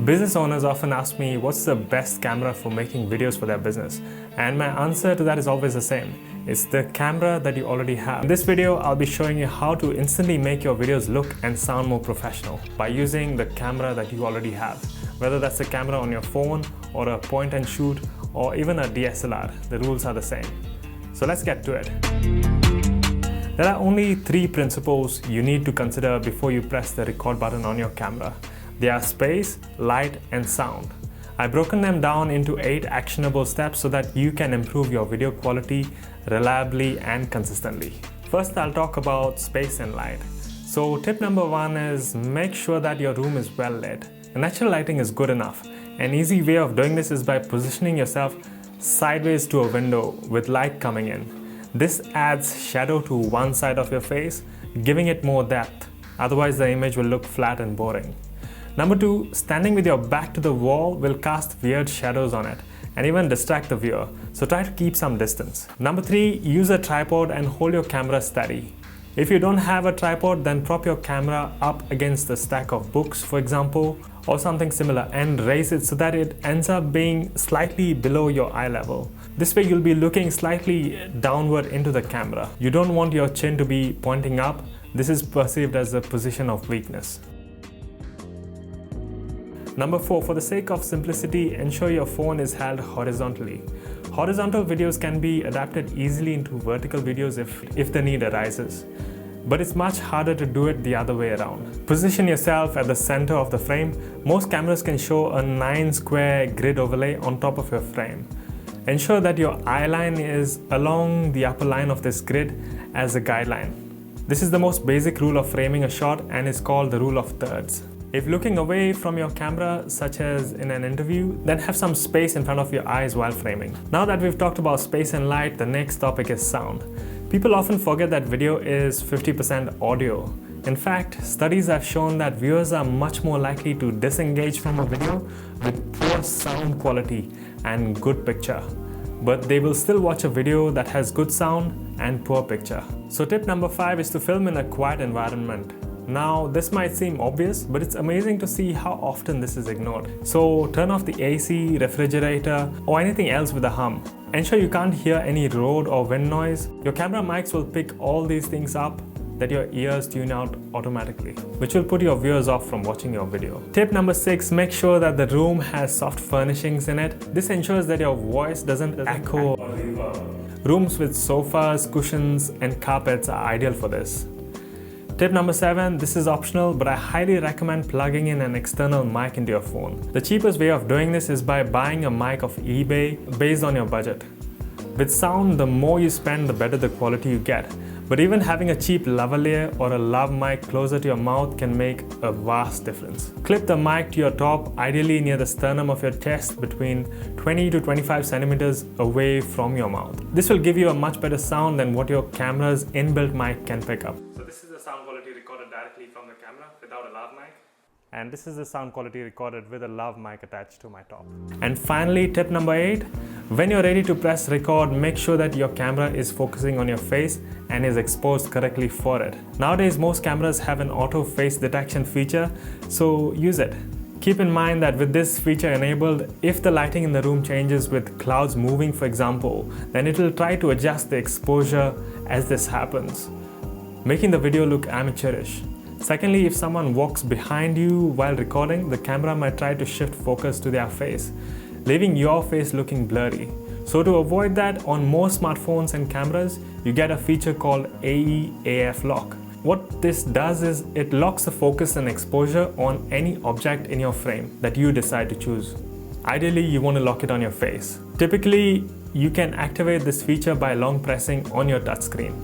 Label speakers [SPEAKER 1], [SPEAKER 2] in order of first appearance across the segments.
[SPEAKER 1] Business owners often ask me what's the best camera for making videos for their business, and my answer to that is always the same. It's the camera that you already have. In this video, I'll be showing you how to instantly make your videos look and sound more professional by using the camera that you already have. Whether that's a camera on your phone or a point and shoot or even a DSLR, the rules are the same. So let's get to it. There are only 3 principles you need to consider before you press the record button on your camera. They are space, light, and sound. I've broken them down into 8 actionable steps so that you can improve your video quality reliably and consistently. First, I'll talk about space and light. So tip number 1 is make sure that your room is well lit. Natural lighting is good enough. An easy way of doing this is by positioning yourself sideways to a window with light coming in. This adds shadow to one side of your face, giving it more depth. Otherwise, the image will look flat and boring. Number 2, standing with your back to the wall will cast weird shadows on it and even distract the viewer, so try to keep some distance. Number 3, use a tripod and hold your camera steady. If you don't have a tripod, then prop your camera up against a stack of books, for example, or something similar, and raise it so that it ends up being slightly below your eye level. This way you'll be looking slightly downward into the camera. You don't want your chin to be pointing up. This is perceived as a position of weakness. Number 4, for the sake of simplicity, ensure your phone is held horizontally. Horizontal videos can be adapted easily into vertical videos if the need arises. But it's much harder to do it the other way around. Position yourself at the center of the frame. Most cameras can show a 9 square grid overlay on top of your frame. Ensure that your eye line is along the upper line of this grid as a guideline. This is the most basic rule of framing a shot and is called the rule of thirds. If looking away from your camera, such as in an interview, then have some space in front of your eyes while framing. Now that we've talked about space and light, the next topic is sound. People often forget that video is 50% audio. In fact, studies have shown that viewers are much more likely to disengage from a video with poor sound quality and good picture. But they will still watch a video that has good sound and poor picture. So tip number 5 is to film in a quiet environment. Now, this might seem obvious, but it's amazing to see how often this is ignored. So turn off the AC, refrigerator, or anything else with a hum. Ensure you can't hear any road or wind noise. Your camera mics will pick all these things up that your ears tune out automatically, which will put your viewers off from watching your video. Tip number 6, make sure that the room has soft furnishings in it. This ensures that your voice doesn't echo or reverb. Rooms with sofas, cushions, and carpets are ideal for this. Tip number 7, this is optional, but I highly recommend plugging in an external mic into your phone. The cheapest way of doing this is by buying a mic off eBay based on your budget. With sound, the more you spend, the better the quality you get. But even having a cheap lavalier or a lav mic closer to your mouth can make a vast difference. Clip the mic to your top, ideally near the sternum of your chest, between 20 to 25 centimeters away from your mouth. This will give you a much better sound than what your camera's inbuilt mic can pick up. So this is the sound quality recorded directly from the camera without a lav mic. And this is the sound quality recorded with a lav mic attached to my top. And finally, tip number 8, when you're ready to press record, make sure that your camera is focusing on your face and is exposed correctly for it. Nowadays, most cameras have an auto face detection feature, so use it. Keep in mind that with this feature enabled, if the lighting in the room changes with clouds moving, for example, then it will try to adjust the exposure as this happens, making the video look amateurish. Secondly, if someone walks behind you while recording, the camera might try to shift focus to their face, leaving your face looking blurry. So to avoid that, on most smartphones and cameras, you get a feature called AEAF lock. What this does is it locks the focus and exposure on any object in your frame that you decide to choose. Ideally, you want to lock it on your face. Typically, you can activate this feature by long pressing on your touchscreen.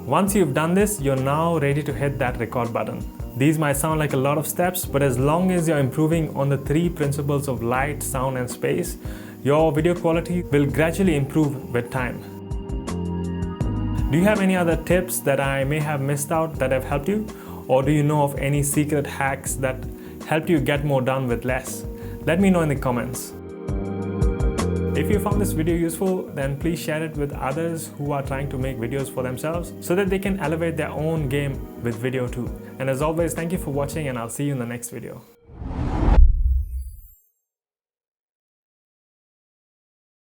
[SPEAKER 1] Once you've done this, you're now ready to hit that record button. These might sound like a lot of steps, but as long as you're improving on the 3 principles of light, sound, and space, your video quality will gradually improve with time. Do you have any other tips that I may have missed out that have helped you? Or do you know of any secret hacks that helped you get more done with less? Let me know in the comments. If you found this video useful, then please share it with others who are trying to make videos for themselves so that they can elevate their own game with video too. And as always, thank you for watching, and I'll see you in the next video.